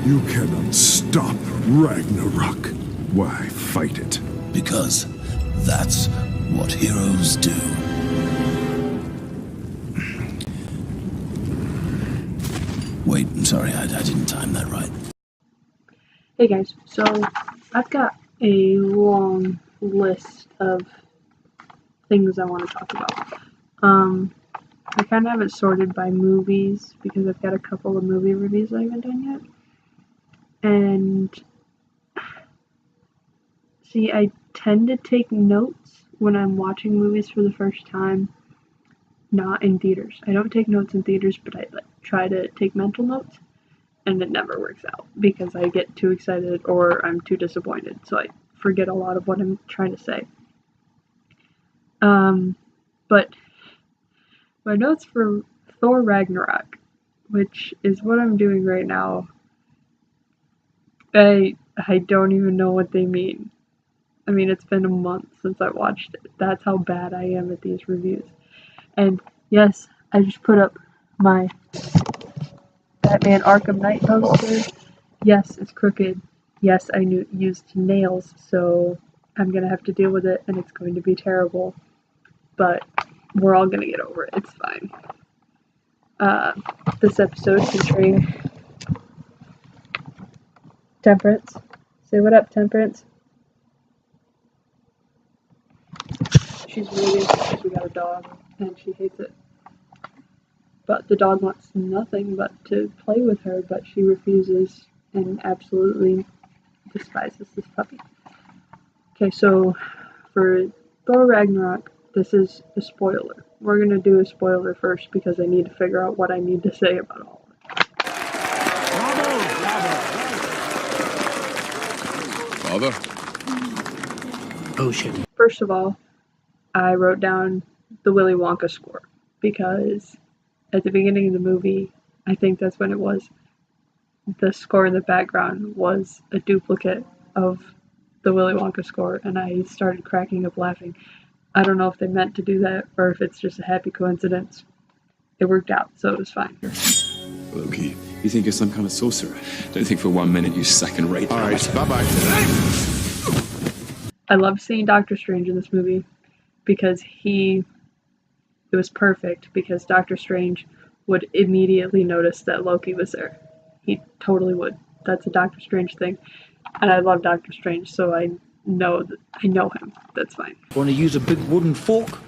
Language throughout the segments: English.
You cannot stop Ragnarok. Why fight it? Because that's what heroes do. Wait, I'm sorry, I didn't time that right. Hey guys, so I've got a long list of things I want to talk about. I kind of have it sorted by movies because I've got a couple of movie reviews I haven't done yet. And see, I tend to take notes when I'm watching movies for the first time, not in theaters. I don't take notes in theaters, but I try to take mental notes, and it never works out because I get too excited or I'm too disappointed, so I forget a lot of what I'm trying to say. But my notes for Thor Ragnarok, which is what I'm doing right now, I don't even know what they mean. I mean, it's been a month since I watched it. That's how bad I am at these reviews. And yes, I just put up my Batman Arkham Knight poster. Yes, it's crooked. Yes, I used nails, so I'm gonna have to deal with it, and it's going to be terrible. But we're all gonna get over it. It's fine. This episode featuring Temperance. Say what up, Temperance. She's moving because we got a dog, and she hates it. But the dog wants nothing but to play with her, but she refuses and absolutely despises this puppy. Okay, so for Thor Ragnarok, this is a spoiler. We're gonna do a spoiler first because I need to figure out what I need to say about all of it. Father? Oh shit. First of all, I wrote down the Willy Wonka score because at the beginning of the movie, I think that's when it was, the score in the background was a duplicate of the Willy Wonka score, and I started cracking up laughing. I don't know if they meant to do that or if it's just a happy coincidence. It worked out, so it was fine. Loki, you think you're some kind of sorcerer? Don't think for 1 minute you second-rate. All right, bye-bye. I love seeing Doctor Strange in this movie because it was perfect because Doctor Strange would immediately notice that Loki was there. He totally would. That's a Doctor Strange thing. And I love Doctor Strange, so I know him. That's fine. Want to use a big wooden fork?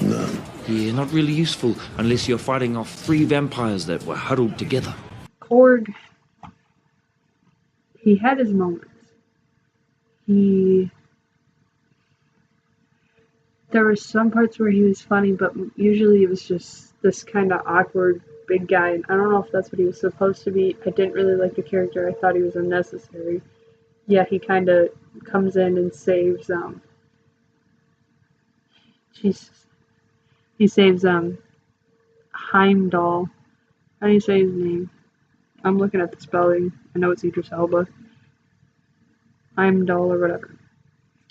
No. Yeah, not really useful unless you're fighting off 3 vampires that were huddled together. Korg, he had his moments. There were some parts where he was funny, but usually it was just this kind of awkward big guy, and I don't know if that's what he was supposed to be. I didn't really like the character. I thought he was unnecessary. Yeah, he kind of comes in and saves, he saves, Heimdall. How do you say his name? I'm looking at the spelling. I know it's Idris Elba. Heimdall or whatever.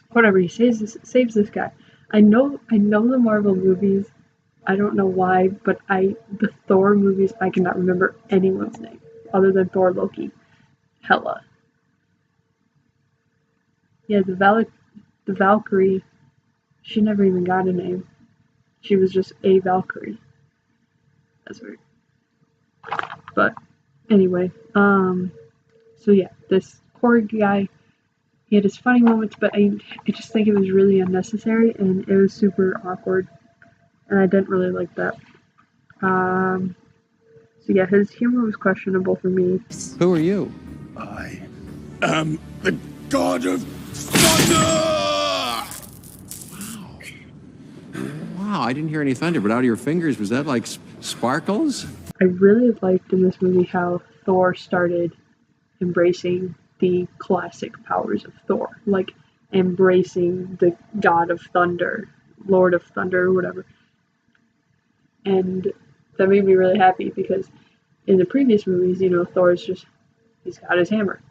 Whatever, he saves this guy. I know the Marvel movies. I don't know why, but the Thor movies, I cannot remember anyone's name other than Thor, Loki, Hela. Yeah, the Valkyrie, she never even got a name. She was just a Valkyrie. That's weird. But anyway, so yeah, this Korg guy, he had his funny moments, but I just think it was really unnecessary and it was super awkward, and I didn't really like that. So yeah, his humor was questionable for me. Who are you? I am the god of thunder! Wow, I didn't hear any thunder, but out of your fingers, was that like sparkles? I really liked in this movie how Thor started embracing the classic powers of Thor, like embracing the god of thunder, lord of thunder, or whatever. And that made me really happy because in the previous movies, Thor's he's got his hammer.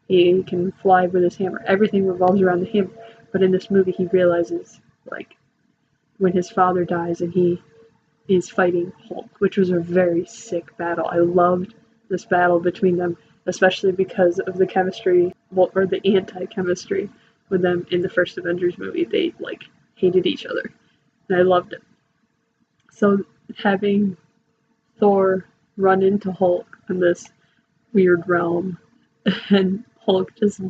He can fly with his hammer. Everything revolves around the hammer. But in this movie, he realizes, like, when his father dies and he is fighting Hulk, which was a very sick battle. I loved this battle between them, especially because of the chemistry, well, or the anti-chemistry with them in the first Avengers movie. They like hated each other, and I loved it. So having Thor run into Hulk in this weird realm, and Hulk just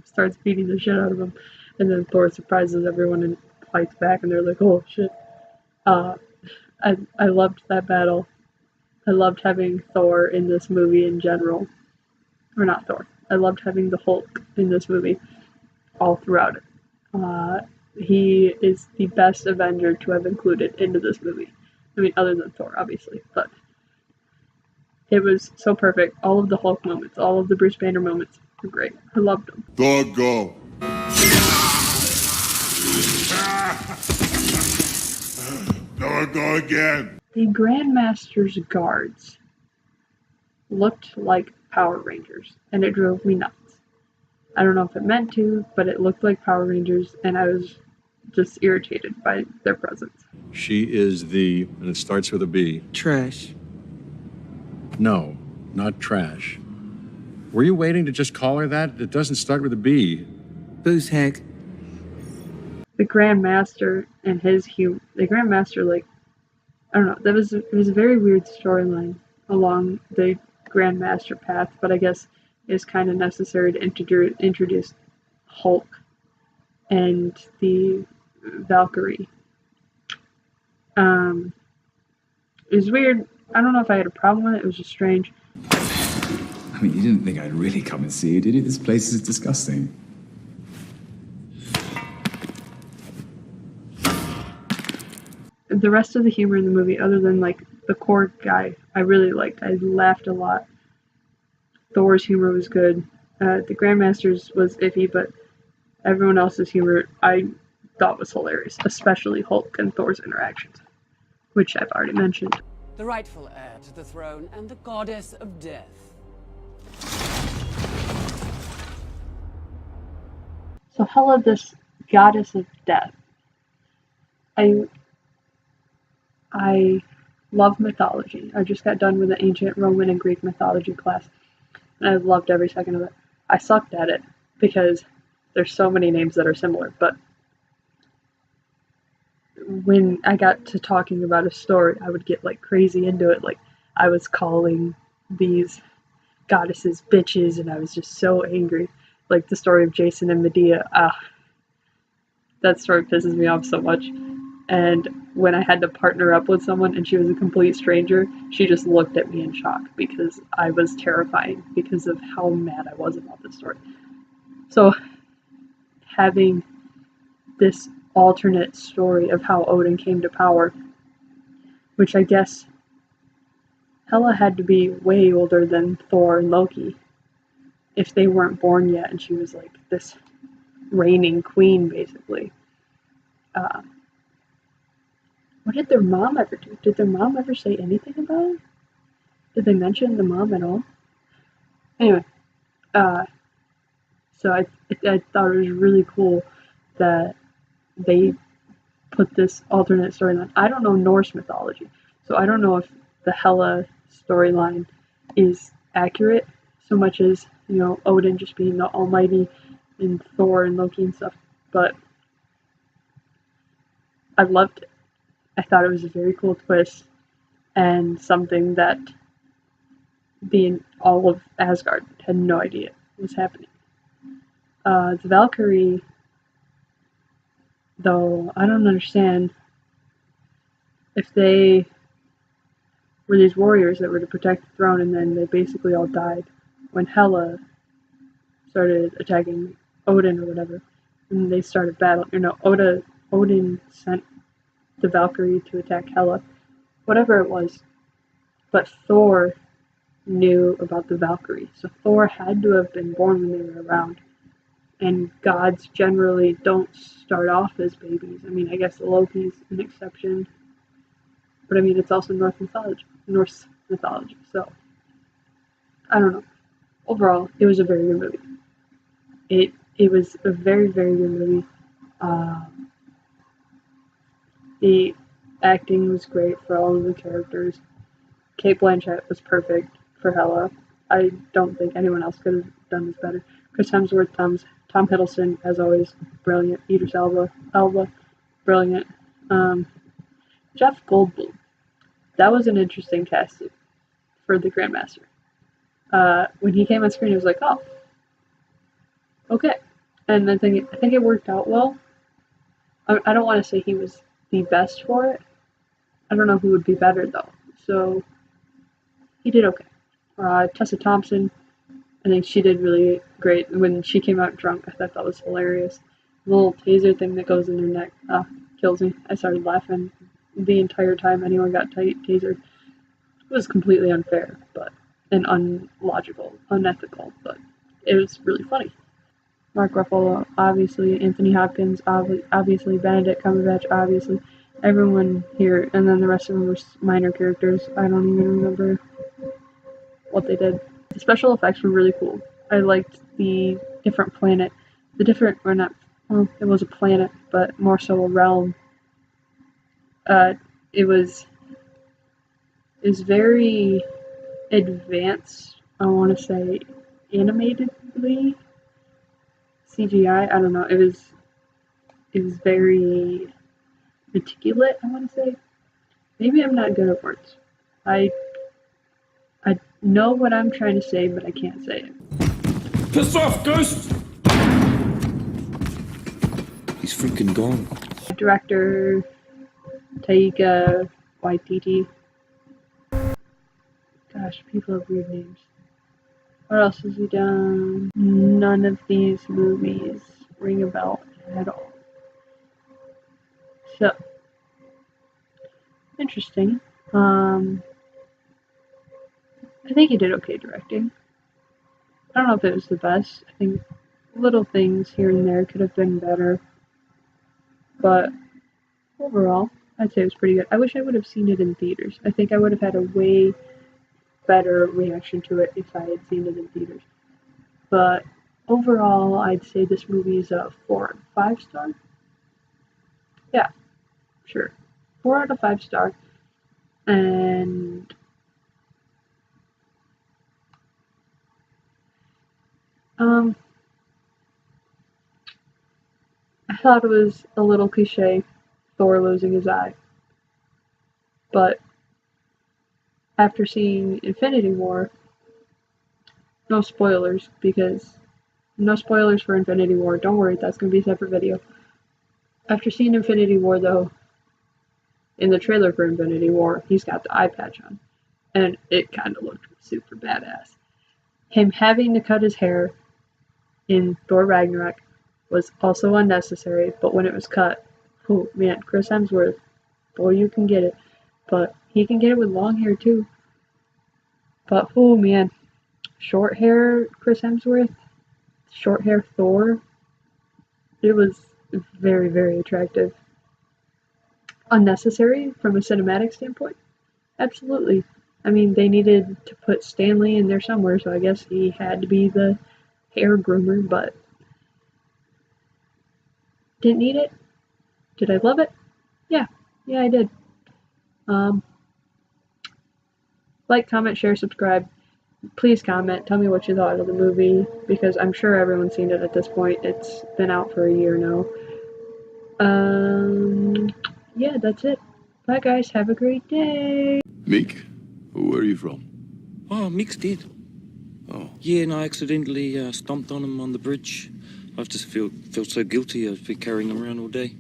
starts beating the shit out of him, and then Thor surprises everyone and fights back, and they're like, "Oh shit!" I loved that battle. I loved having Thor in this movie in general, or not Thor. I loved having the Hulk in this movie all throughout it. He is the best Avenger to have included into this movie. I mean, other than Thor, obviously, but it was so perfect. All of the Hulk moments, all of the Bruce Banner moments were great. I loved them. Thor, go. Thor, go again. The Grandmaster's guards looked like Power Rangers, and it drove me nuts. I don't know if it meant to, but it looked like Power Rangers, and I was just irritated by their presence. She is the, and it starts with a B. Trash. No, not trash. Were you waiting to just call her that? It doesn't start with a B. Booze hag. The Grandmaster and his humor. The Grandmaster, like, I don't know. It was a very weird storyline along the Grandmaster path, but I guess it's kind of necessary to introduce Hulk and the Valkyrie. It was weird. I don't know if I had a problem with it. It was just strange. I mean, you didn't think I'd really come and see you, did you? This place is disgusting. The rest of the humor in the movie, other than like the core guy, I really liked. I laughed a lot. Thor's humor was good. The Grandmaster's was iffy, but everyone else's humor I thought was hilarious, especially Hulk and Thor's interactions, which I've already mentioned. The rightful heir to the throne and the goddess of death. So Hela, this goddess of death. I love mythology. I just got done with the ancient Roman and Greek mythology class, and I loved every second of it. I sucked at it because there's so many names that are similar, but when I got to talking about a story, I would get like crazy into it. Like I was calling these goddesses bitches, and I was just so angry. Like the story of Jason and Medea. That story pisses me off so much. And when I had to partner up with someone and she was a complete stranger, she just looked at me in shock because I was terrifying because of how mad I was about this story. So having this alternate story of how Odin came to power, which I guess Hela had to be way older than Thor and Loki if they weren't born yet, and she was like this reigning queen basically. What did their mom ever do? Did their mom ever say anything about it? Did they mention the mom at all? Anyway, so I thought it was really cool that they put this alternate storyline. I don't know Norse mythology, so I don't know if the Hela storyline is accurate so much as, you know, Odin just being the almighty and Thor and Loki and stuff, but I loved it. I thought it was a very cool twist and something that all of Asgard had no idea was happening. The Valkyrie, though, I don't understand if they were these warriors that were to protect the throne and then they basically all died when Hela started attacking Odin or whatever, and they started battle. You know, Odin sent the Valkyrie to attack Hela, whatever it was. But Thor knew about the Valkyrie, so Thor had to have been born when they were around. And gods generally don't start off as babies. I mean, I guess Loki's an exception, but I mean, it's also Norse mythology. So I don't know. Overall, it was a very good movie. It was a very, very good movie. The acting was great for all of the characters. Cate Blanchett was perfect for Hela. I don't think anyone else could have done this better. Chris Hemsworth, Tom Hiddleston, as always, brilliant. Idris Elba, brilliant. Jeff Goldblum. That was an interesting cast for the Grandmaster. When he came on screen, it was like, oh, okay. And I think it worked out well. I don't want to say he was the best for it. I don't know who would be better, though. So, he did okay. Tessa Thompson, I think she did really great. When she came out drunk, I thought that was hilarious. The little taser thing that goes in her neck kills me. I started laughing the entire time anyone got tasered. It was completely unfair, and unlogical, unethical, but it was really funny. Mark Ruffalo, obviously. Anthony Hopkins, obviously. Benedict Cumberbatch, obviously. Everyone here, and then the rest of them were minor characters. I don't even remember what they did. The special effects were really cool. I liked the different planet. It was a planet, but more so a realm. It was very advanced, I want to say, animatedly. CGI, I don't know, it was very meticulous, I want to say. Maybe I'm not good at words. I know what I'm trying to say, but I can't say it. Piss off, Ghost! He's freaking gone. Director Taika Waititi. Gosh, people have weird names. What else has he done? None of these movies ring a bell at all. So, interesting. I think he did okay directing. I don't know if it was the best. I think little things here and there could have been better. But overall, I'd say it was pretty good. I wish I would have seen it in theaters. I think I would have had a way better reaction to it if I had seen it in theaters. But overall, I'd say this movie is a 4 out of 5 star. Yeah, sure. 4 out of 5 star. And I thought it was a little cliche, Thor losing his eye. But after seeing Infinity War, no spoilers for Infinity War. Don't worry, that's going to be a separate video. After seeing Infinity War, though, in the trailer for Infinity War, he's got the eye patch on. And it kind of looked super badass. Him having to cut his hair in Thor Ragnarok was also unnecessary, but when it was cut, oh man, Chris Hemsworth, boy, you can get it. But he can get it with long hair too. But oh man, short hair Chris Hemsworth, short hair Thor, it was very, very attractive. Unnecessary from a cinematic standpoint? Absolutely. I mean, they needed to put Stanley in there somewhere, so I guess he had to be the hair groomer, but didn't need it. Did I love it? Yeah, I did. Like, comment, share, subscribe. Please comment. Tell me what you thought of the movie, because I'm sure everyone's seen it at this point. It's been out for a year now. Yeah, that's it. Bye, guys. Have a great day. Mick, where are you from? Oh, Mick's dead. Oh. Yeah, and I accidentally stomped on him on the bridge. I just felt so guilty. I've been carrying him around all day.